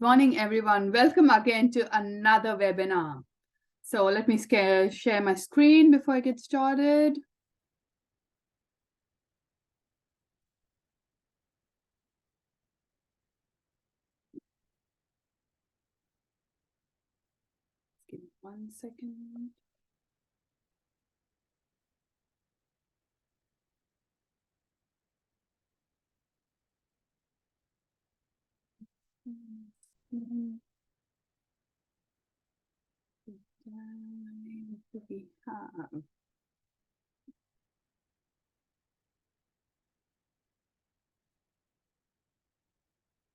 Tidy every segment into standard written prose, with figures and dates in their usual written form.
Morning, everyone. Welcome again to another webinar. So let me share my screen before I get started. Give me 1 second.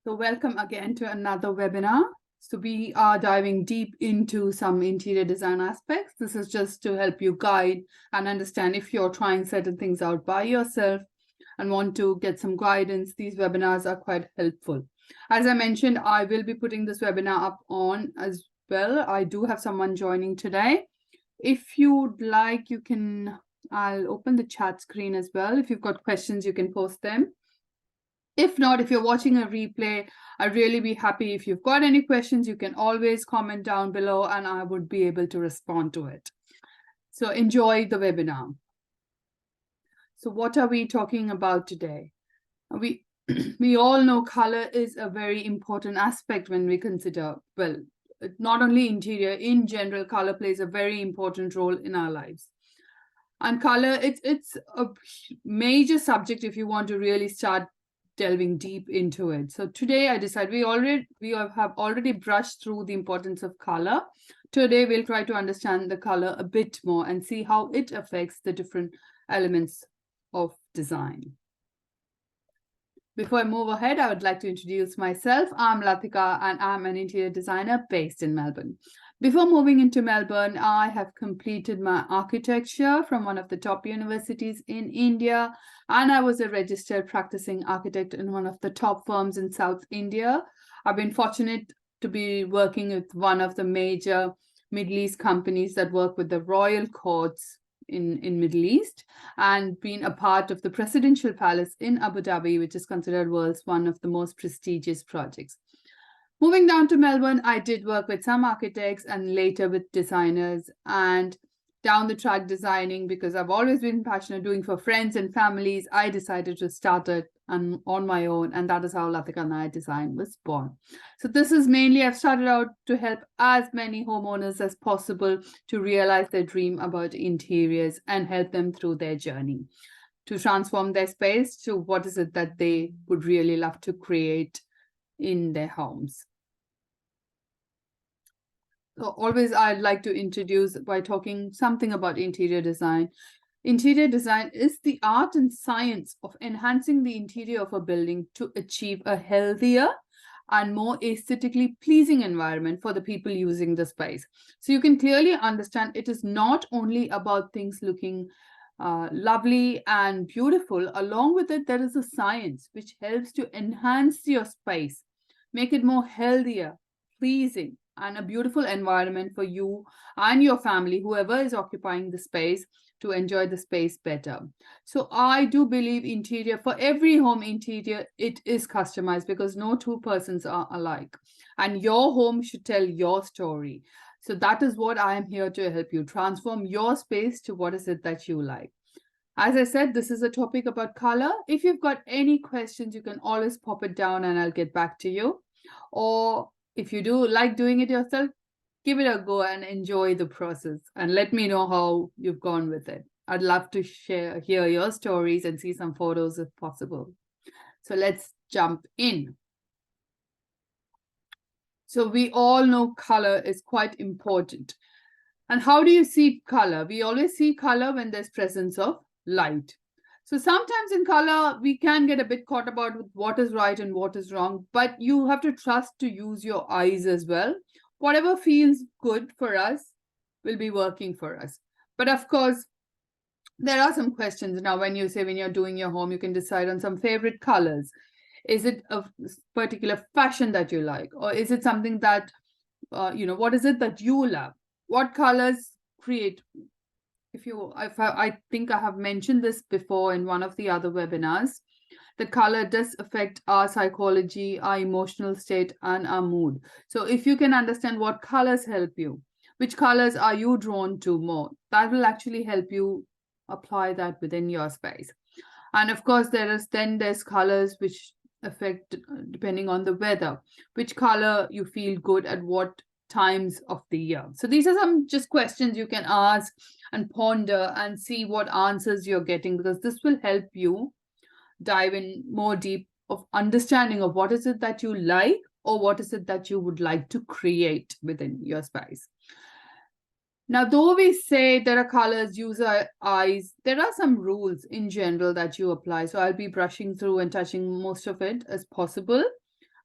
So welcome again to another webinar. So we are diving deep into some interior design aspects. This is just to help you guide and understand if you're trying certain things out by yourself and want to get some guidance. These webinars are quite helpful. As I mentioned, I will be putting this webinar up on as well. I do have someone joining today. If you'd like, I'll open the chat screen as well. If you've got questions, you can post them. If not, if you're watching a replay, I'd really be happy. If you've got any questions, you can always comment down below and I would be able to respond to it. So enjoy the webinar. So what are we talking about today? We all know color is a very important aspect when we consider, well, not only interior, in general, color plays a very important role in our lives. And color, it's a major subject if you want to really start delving deep into it. So today I decided we have already brushed through the importance of color. Today we'll try to understand the color a bit more and see how it affects the different elements of design. Before I move ahead, I would like to introduce myself. I'm Latika and I'm an interior designer based in Melbourne. Before moving into Melbourne, I have completed my architecture from one of the top universities in India, and I was a registered practicing architect in one of the top firms in South India. I've been fortunate to be working with one of the major Middle East companies that work with the royal courts in Middle East, and been a part of the Presidential Palace in Abu Dhabi, which is considered world's one of the most prestigious projects. Moving down to Melbourne, I did work with some architects and later with designers, and down the track designing, because I've always been passionate doing for friends and families, I decided to start it on my own, and that is how Latika Nair Design was born. So this is mainly, I've started out to help as many homeowners as possible to realize their dream about interiors and help them through their journey to transform their space to what is it that they would really love to create in their homes. So always I'd like to introduce by talking something about interior design. Interior design is the art and science of enhancing the interior of a building to achieve a healthier and more aesthetically pleasing environment for the people using the space. So you can clearly understand it is not only about things looking lovely and beautiful. Along with it, there is a science which helps to enhance your space, make it more healthier, pleasing, and a beautiful environment for you and your family, whoever is occupying the space, to enjoy the space better. So I do believe interior, for every home interior, it is customized because no two persons are alike. And your home should tell your story. So that is what I am here to help you transform your space to what is it that you like. As I said, this is a topic about color. If you've got any questions, you can always pop it down and I'll get back to you. Or if you do like doing it yourself, give it a go and enjoy the process and let me know how you've gone with it. I'd love to hear your stories and see some photos if possible. So let's jump in. So we all know color is quite important. And how do you see color? We always see color when there's presence of light. So sometimes in color, we can get a bit caught about what is right and what is wrong, but you have to trust to use your eyes as well. Whatever feels good for us will be working for us. But of course, there are some questions now when you're doing your home, you can decide on some favorite colors. Is it a particular fashion that you like? Or is it something that, what is it that you love? What colors create? I think I have mentioned this before in one of the other webinars. the color does affect our psychology, our emotional state, and our mood. So if you can understand what colors help you, which colors are you drawn to more, that will actually help you apply that within your space. And of course, there's colors which affect depending on the weather, which color you feel good at what times of the year. So these are some just questions you can ask and ponder and see what answers you're getting, because this will help you dive in more deep of understanding of what is it that you like or what is it that you would like to create within your space. Now, though we say there are colors, user eyes, there are some rules in general that you apply. So I'll be brushing through and touching most of it as possible.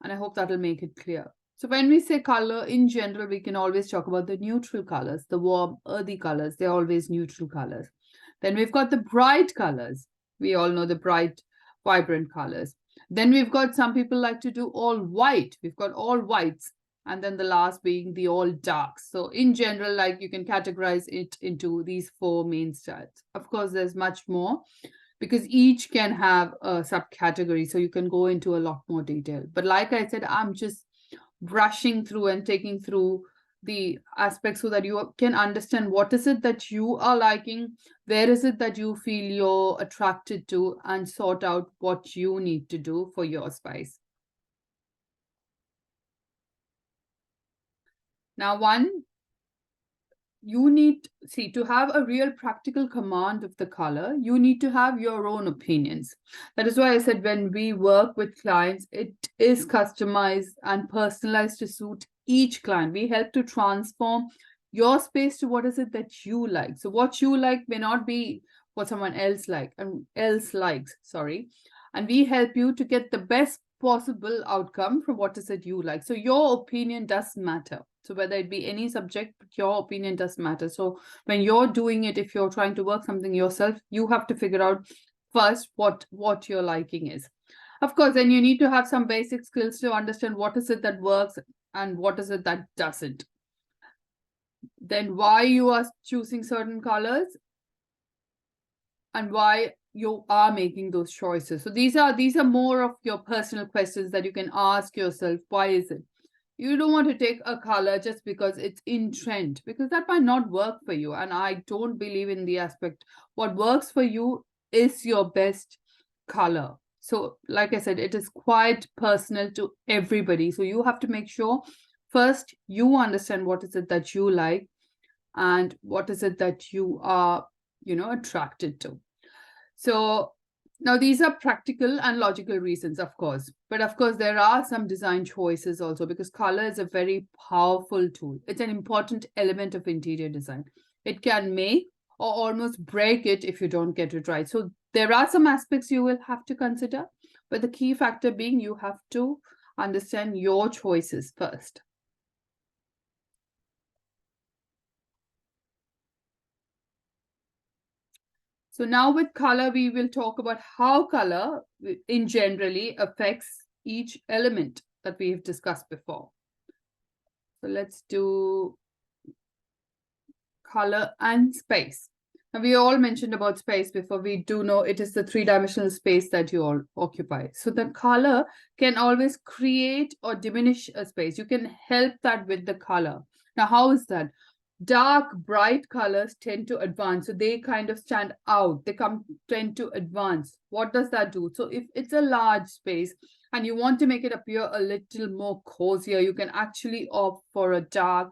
And I hope that'll make it clear. So when we say color in general, we can always talk about the neutral colors, the warm, earthy colors. They're always neutral colors. Then we've got the bright colors. We all know the bright, vibrant colors. Then we've got some people like to do all white. We've got all whites. And then the last being the all darks. So in general, like you can categorize it into these 4 main styles. Of course, there's much more because each can have a subcategory. So you can go into a lot more detail. But like I said, I'm just brushing through and taking through the aspects so that you can understand what is it that you are liking, where is it that you feel you're attracted to, and sort out what you need to do for your space. Now, you need, see, to have a real practical command of the color, you need to have your own opinions. That is why I said when we work with clients, it is customized and personalized to suit each client. We help to transform your space to what is it that you like. So what you like may not be what someone else likes, sorry. And we help you to get the best possible outcome from what is it you like. So your opinion does matter. So whether it be any subject, your opinion does matter. So when you're doing it, if you're trying to work something yourself, you have to figure out first what your liking is. Of course, then you need to have some basic skills to understand what is it that works and what is it that doesn't. Then why you are choosing certain colors and why you are making those choices. So these are more of your personal questions that you can ask yourself. Why is it? You don't want to take a color just because it's in trend, because that might not work for you. And I don't believe in the aspect. What works for you is your best color. So like I said, it is quite personal to everybody. So you have to make sure first you understand what is it that you like and what is it that you are, attracted to. So now these are practical and logical reasons, of course. But of course, there are some design choices also, because color is a very powerful tool. It's an important element of interior design. It can make or almost break it if you don't get it right. So there are some aspects you will have to consider, but the key factor being you have to understand your choices first. So now with color, we will talk about how color in generally affects each element that we have discussed before. So let's do color and space. Now we all mentioned about space before. We do know it is the 3-dimensional space that you all occupy. So the color can always create or diminish a space. You can help that with the color. Now, how is that? Dark, bright colors tend to advance. So they kind of stand out. They tend to advance. What does that do? So if it's a large space and you want to make it appear a little more cozier, you can actually opt for a dark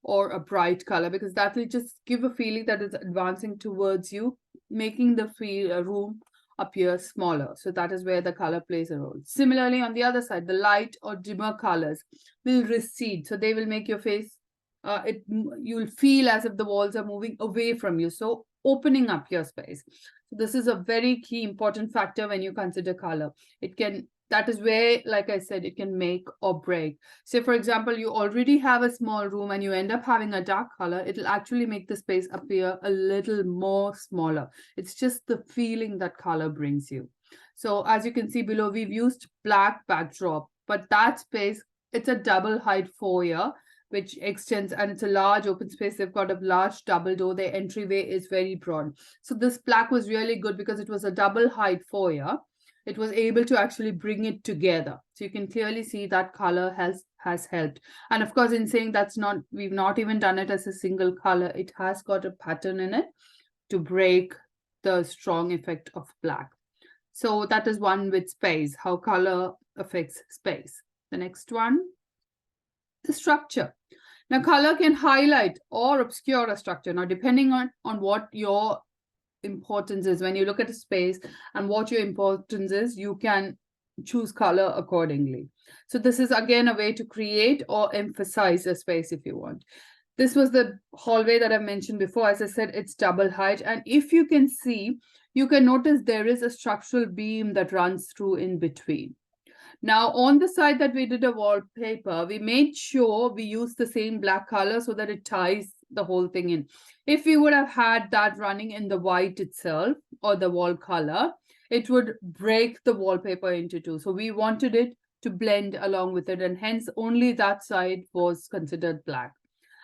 or a bright color, because that will just give a feeling that it's advancing towards you, making the room appear smaller. So that is where the color plays a role. Similarly, on the other side, the light or dimmer colors will recede. So they will make your face you'll feel as if the walls are moving away from you, so opening up your space. So this is a very key important factor when you consider color. That is where, like I said, it can make or break. Say for example, you already have a small room and you end up having a dark color, it'll actually make the space appear a little more smaller. It's just the feeling that color brings you. So as you can see below, we've used black backdrop, but that space, it's a double height foyer which extends, and it's a large open space. They've got a large double door. Their entryway is very broad. So this black was really good because it was a double height foyer. it was able to actually bring it together. So you can clearly see that color has helped. And of course, in saying we've not even done it as a single color, it has got a pattern in it to break the strong effect of black. So that is one with space, how color affects space. The next one, the structure. Now, color can highlight or obscure a structure. Now, depending on what your importance is, when you look at a space and what your importance is, you can choose color accordingly. So this is again a way to create or emphasize a space if you want. This was the hallway that I mentioned before. As I said, it's double height. And if you can see, you can notice there is a structural beam that runs through in between. Now, on the side that we did a wallpaper, we made sure we used the same black color so that it ties the whole thing in. If we would have had that running in the white itself or the wall color, it would break the wallpaper into two. So we wanted it to blend along with it, and hence only that side was considered black.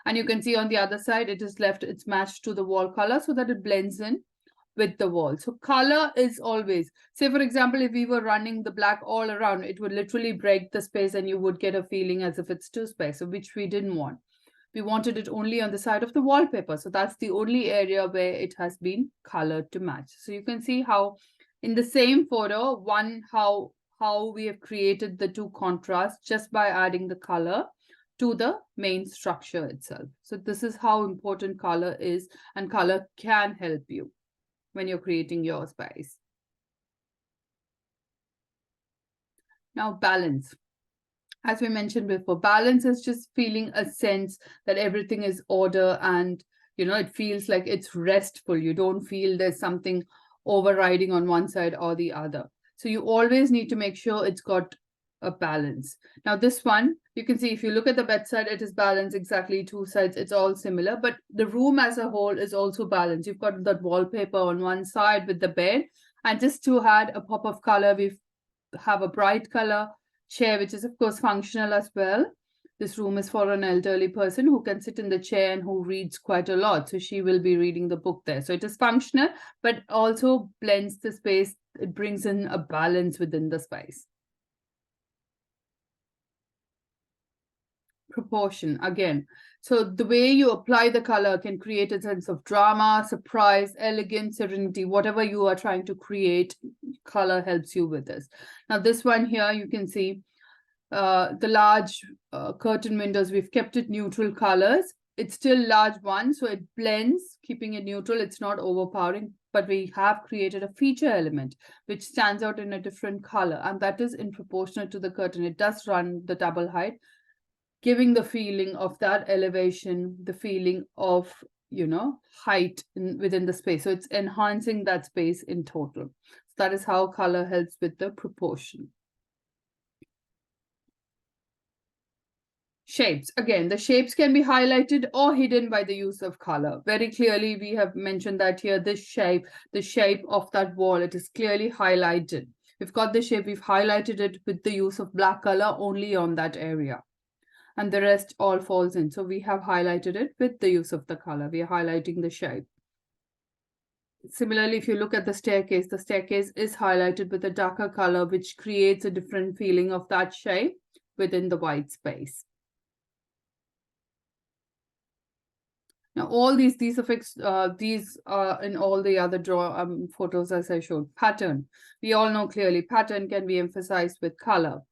And you can see on the other side, it's matched to the wall color so that it blends in with the wall. So color is always, say for example, if we were running the black all around, it would literally break the space and you would get a feeling as if it's two space, which we didn't want. We wanted it only on the side of the wallpaper. So that's the only area where it has been colored to match. So you can see how in the same photo, how we have created the two contrasts just by adding the color to the main structure itself. So this is how important color is, and color can help you when you're creating your space. Now, balance. As we mentioned before, balance is just feeling a sense that everything is order and, it feels like it's restful. You don't feel there's something overriding on one side or the other. So you always need to make sure it's got a balance. Now, this one, you can see if you look at the bedside, it is balanced exactly two sides. It's all similar, but the room as a whole is also balanced. You've got that wallpaper on one side with the bed, and just to add a pop of color, we have a bright color chair, which is of course functional as well. This room is for an elderly person who can sit in the chair and who reads quite a lot. So she will be reading the book there. So it is functional, but also blends the space. It brings in a balance within the space. Proportion again. So the way you apply the color can create a sense of drama, surprise, elegance, serenity, whatever you are trying to create, color helps you with this. Now this one here, you can see the large curtain windows, we've kept it neutral colors. It's still large one, so it blends, keeping it neutral. It's not overpowering, but we have created a feature element which stands out in a different color, and that is in proportional to the curtain. It does run the double height, giving the feeling of that elevation, the feeling of, height within the space. So it's enhancing that space in total. So that is how color helps with the proportion. Shapes. Again, the shapes can be highlighted or hidden by the use of color. Very clearly, we have mentioned that here, this shape, the shape of that wall, it is clearly highlighted. We've got the shape, we've highlighted it with the use of black color only on that area. And the rest all falls in. So we have highlighted it with the use of the color. We are highlighting the shape. Similarly, if you look at the staircase is highlighted with a darker color, which creates a different feeling of that shape within the white space. Now, all these effects, these are in all the other photos as I showed. Pattern. We all know clearly pattern can be emphasized with color.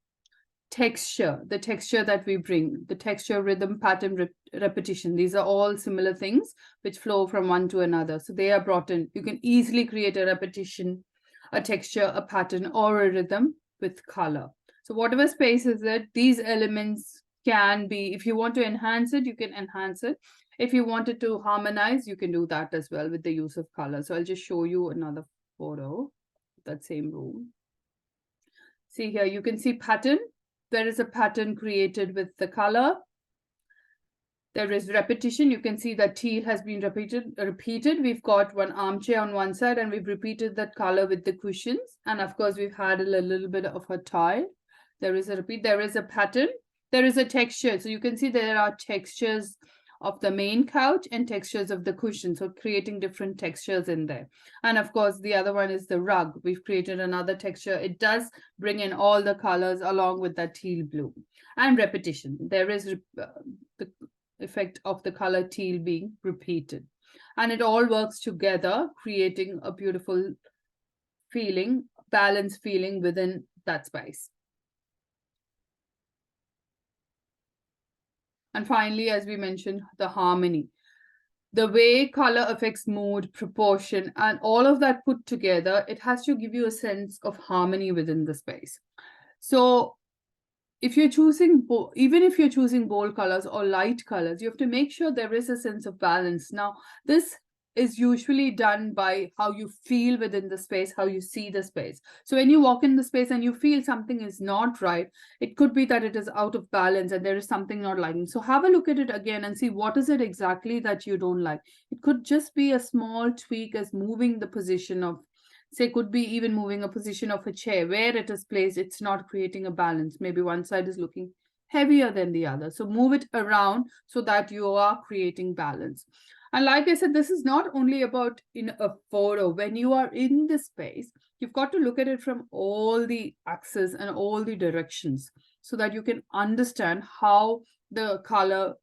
Texture, the texture that we bring, the texture, rhythm, pattern, repetition. These are all similar things which flow from one to another. So they are brought in. You can easily create a repetition, a texture, a pattern, or a rhythm with color. So whatever space is it, these elements can be, if you want to enhance it, you can enhance it. If you wanted to harmonize, you can do that as well with the use of color. So I'll just show you another photo, that same room. See here, you can see pattern. There is a pattern created with the color. There is repetition. You can see that teal has been repeated. We've got one armchair on one side and we've repeated that color with the cushions. And of course, we've had a little bit of a tile. There is a repeat. There is a pattern. There is a texture. So you can see there are textures of the main couch and textures of the cushion. So creating different textures in there. And of course, the other one is the rug. We've created another texture. It does bring in all the colors along with that teal blue. And repetition. There is the effect of the color teal being repeated. And it all works together, creating a beautiful feeling, balanced feeling within that space. And finally, as we mentioned, the harmony. The way color affects mood, proportion, and all of that put together, it has to give you a sense of harmony within the space. So if you're choosing, even if you're choosing bold colors or light colors, you have to make sure there is a sense of balance. Now, this is usually done by how you feel within the space, how you see the space. So when you walk in the space and you feel something is not right, it could be that it is out of balance and there is something not liking. So have a look at it again and see what is it exactly that you don't like. It could just be a small tweak as moving the position of, say, could be even moving a position of a chair where it is placed. It's not creating a balance. Maybe one side is looking heavier than the other. So move it around so that you are creating balance. And like I said, this is not only about in a photo. When you are in the space, you've got to look at it from all the axes and all the directions so that you can understand how the color,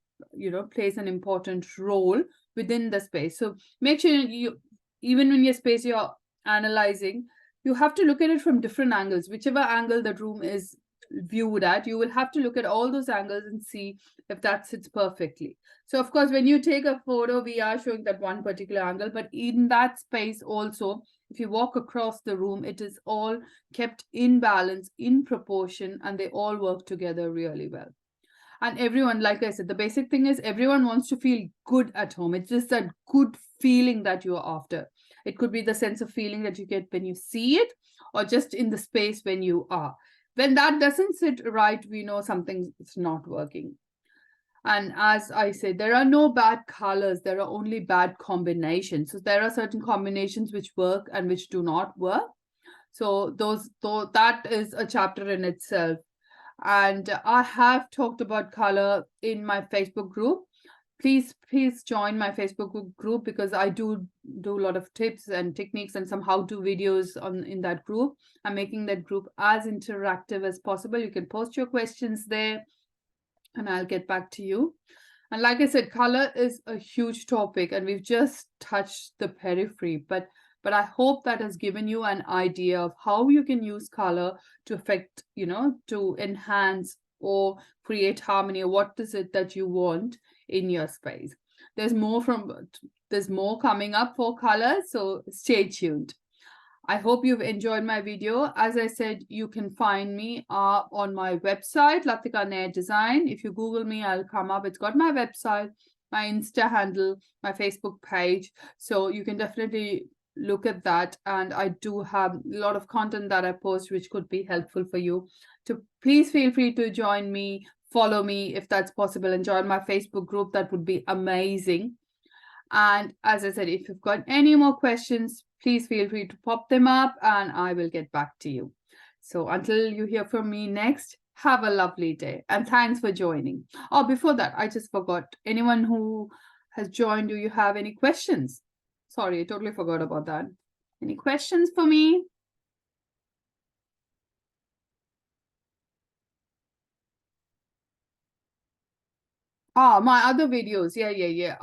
plays an important role within the space. So make sure you, even when your space you're analyzing, you have to look at it from different angles. Whichever angle the room is viewed at, you will have to look at all those angles and see if that sits perfectly. So of course, when you take a photo, we are showing that one particular angle, but in that space also, if you walk across the room, it is all kept in balance, in proportion, and they all work together really well. And everyone, like I said, the basic thing is everyone wants to feel good at home. It's just that good feeling that you're after. It could be the sense of feeling that you get when you see it, or just in the space when you are. When that doesn't sit right, we know something's not working. And as I said, there are no bad colors. There are only bad combinations. So there are certain combinations which work and which do not work. So that is a chapter in itself. And I have talked about color in my Facebook group. Please join my Facebook group because I do a lot of tips and techniques and some how-to videos in that group. I'm making that group as interactive as possible. You can post your questions there and I'll get back to you. And like I said, color is a huge topic and we've just touched the periphery, but I hope that has given you an idea of how you can use color to affect, to enhance or create harmony, or what is it that you want in your space. There's more coming up for color, so stay tuned. I hope you've enjoyed my video. As I said, you can find me on my website, Latika Nair Design. If you Google me, I'll come up. It's got my website, my Insta handle, my Facebook page. So you can definitely look at that. And I do have a lot of content that I post, which could be helpful for you. So please feel free to join me, follow me if that's possible, and join my Facebook group. That would be amazing. And as I said, if you've got any more questions, please feel free to pop them up and I will get back to you. So until you hear from me next, have a lovely day and thanks for joining. Oh, before that, I just forgot. Anyone who has joined, do you have any questions? Sorry, I totally forgot about that. Any questions for me? My other videos. Yeah.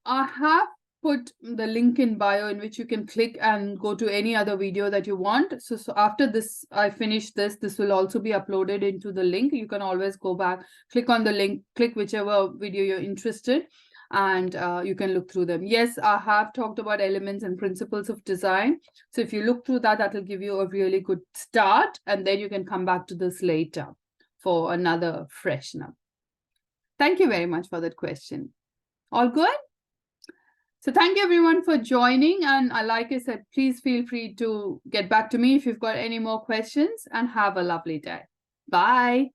I have put the link in bio in which you can click and go to any other video that you want. So after this, I finish this will also be uploaded into the link. You can always go back, click on the link, click whichever video you're interested, and you can look through them. Yes, I have talked about elements and principles of design. So if you look through that, that'll give you a really good start, and then you can come back to this later for another freshener. Thank you very much for that question. All good? So thank you everyone for joining. And like I said, please feel free to get back to me if you've got any more questions and have a lovely day. Bye.